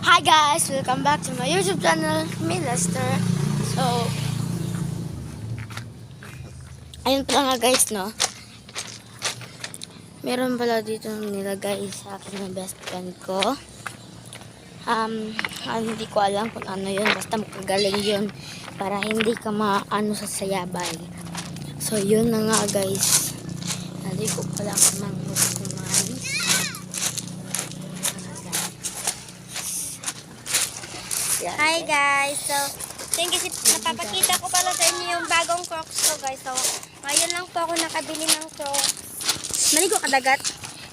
Hi guys! Welcome back to my YouTube channel, me Lester. So, ayun pala nga guys, no? Meron pala dito nilagay sa akin ng best friend ko. Hindi ko alam kung ano yun. Basta magagaling yun para hindi ka maano sa sayabay. So, yun na nga guys. Hindi ko pala kumain. Hi guys! So, thank you. Napapakita ko pala sa inyo yung bagong Crocs ko guys. So, ngayon lang po ako nakabili ng Crocs. Maligo ka dagat?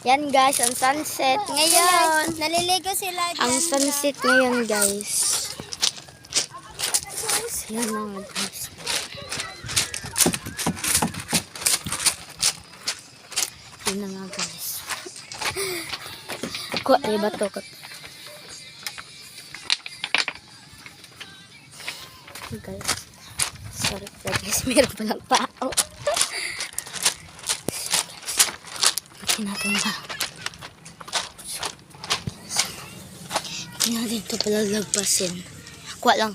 Yan guys, ang sunset ngayon. Naliligo sila dyan. Ang sunset ngayon guys. So, yan na nga guys. Yan na nga guys. Kuha tayo ba ito? Guys, sorry po guys, meron palang tao. Pati natin ba? Hindi natin ito pala lagpasin. Kuha lang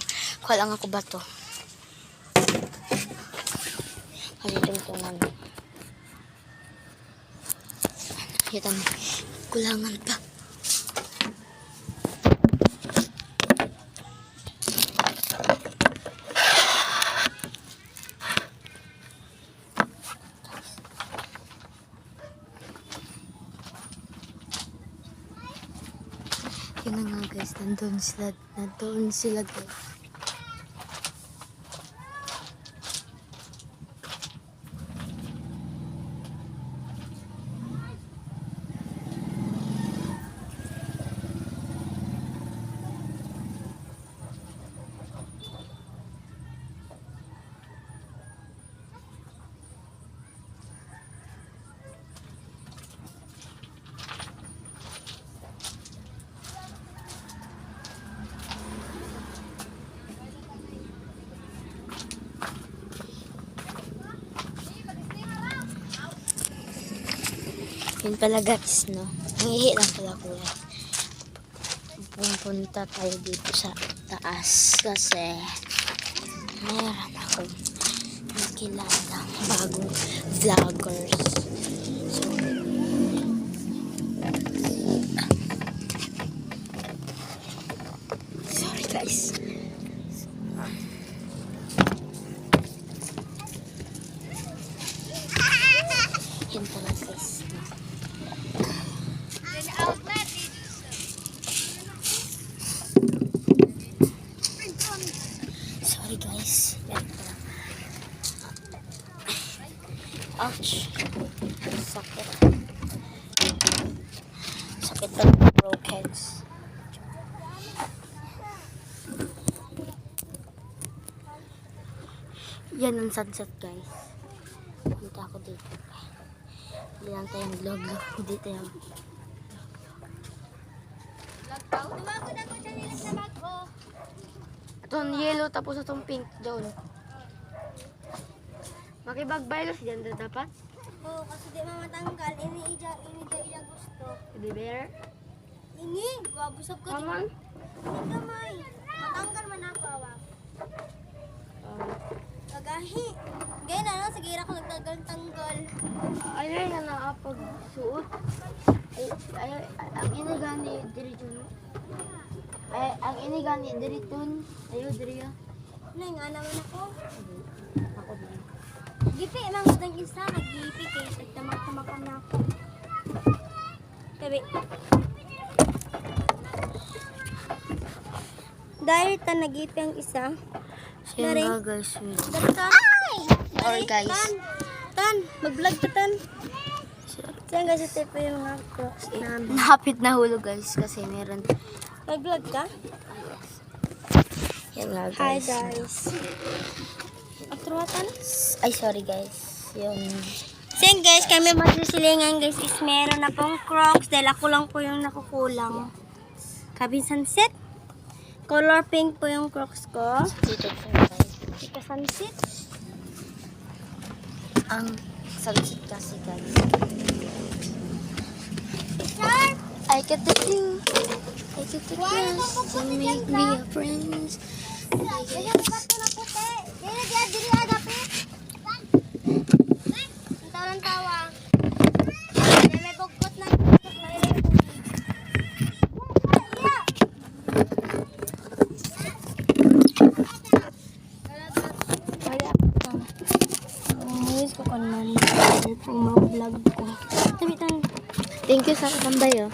ako ba ito? Kalituntunan. Kita mo, kulangan pa. Yun na nga guys, nandun sila guys. Yun pala guys, no? Nangihi lang pala ko yan. Pupunta tayo dito sa taas kasi meron akong nakilalang bagong vloggers. So, sorry guys. Yun pala guys, no? Sorry guys. Ouch. Sakit. Sakit ng brokens. Yan ang sunset guys. Punta ako dito. Hindi lang tayong vlog. Hindi tayong itong yellow tapos itong pink doon. Makibagbaylos dyan na dapat? Oo, kasi di mamatanggal. Ini-ija gusto. Baby bear? Ini, gabusap ka. Come on. Hindi kamay. Matanggal man ako, awak. Kagahi. Gaya na lang, sige ako nagtanggal-tanggal. Ayun na nakapag-suot. Ay, ang inigani dirito. Ay, ang inigani dirito. Ayaw, diriya. Nay, nga naman ako. Ako din. Gipi, emang gudang isa, nag-gipi kaya nagtamak-tamakan na ako. Tabi. Dahil nag-gipi ang isa. Siya nga guys. Tan! Or guys. Tan! Mag-vlog ka, Tan! Siya guys, ito po yung mga Crocs namin. Napit na hulog guys kasi meron. Mag-vlog ka? Yan nga Hi guys. guys. Atruatan? Ay sorry guys. Yun. So yun guys, kami magsisilingan guys is meron na pong Crocs dahil ako lang po yung nakukulang. Cabin sunset. Color pink po yung Crocs ko. Dito po guys. Ika sunset. Ang sunset kasi guys. Sharp! Ay katating. I took the trust to make me a friend. Ayos ko kan man. Yung mga vlog ko. Tabitan. Thank you sa katambay, oh.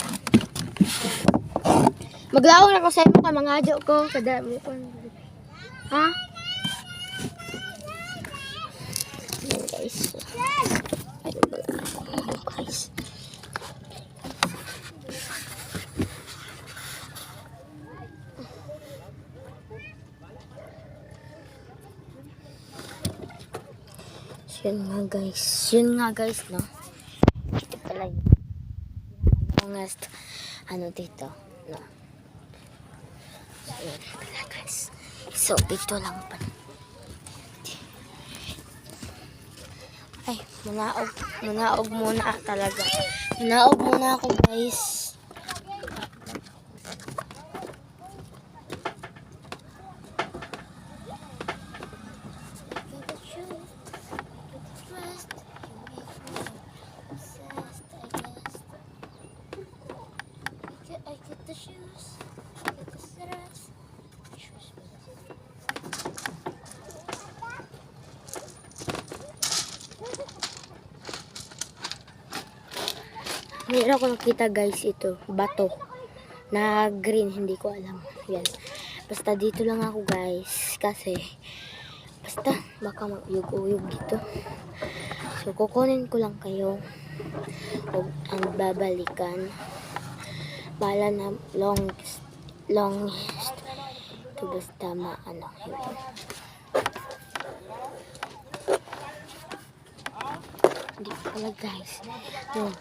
Maglaong na ko sa imo ka mga adyo ko. Kada mo ko. Ha? Ayan, guys. Ayun ba lang, guys. So, yun nga guys, no? Ito pala yun. Longest, ano dito, no? So, yun pala guys. So, dito lang pala. Ay, munaog muna talaga. Munaog muna ako guys. I get the shoes, I get the socks, shoes. Mayroon ko nakita guys, ito, bato na green, hindi ko alam. Yan. Basta dito lang ako guys, kasi basta baka mag-uyog-uyog dito. So kukunin ko lang kayo o ang babalikan. Bala na longest ito basta maano yun. Hindi pala guys yun.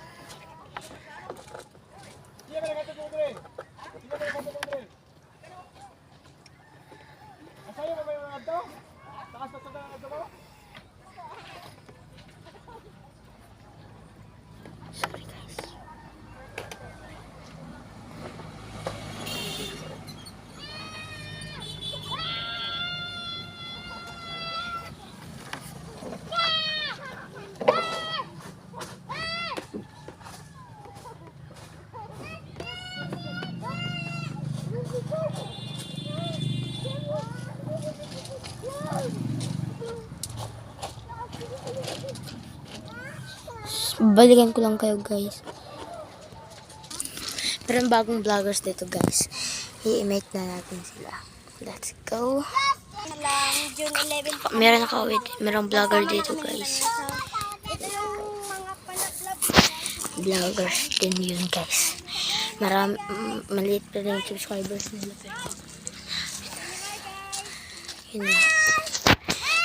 Sorry guys. Balikan ko lang kayo guys. Pero bagong vloggers dito guys. I-imate na natin sila. Let's go. June 11 po. Merong vlogger dito guys. Ito yung mga palablab. Vloggers din yun guys. Maliit pa rin yung subscribers nila. Yun na.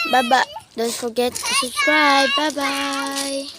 Bye-bye. Don't forget to subscribe. Bye-bye.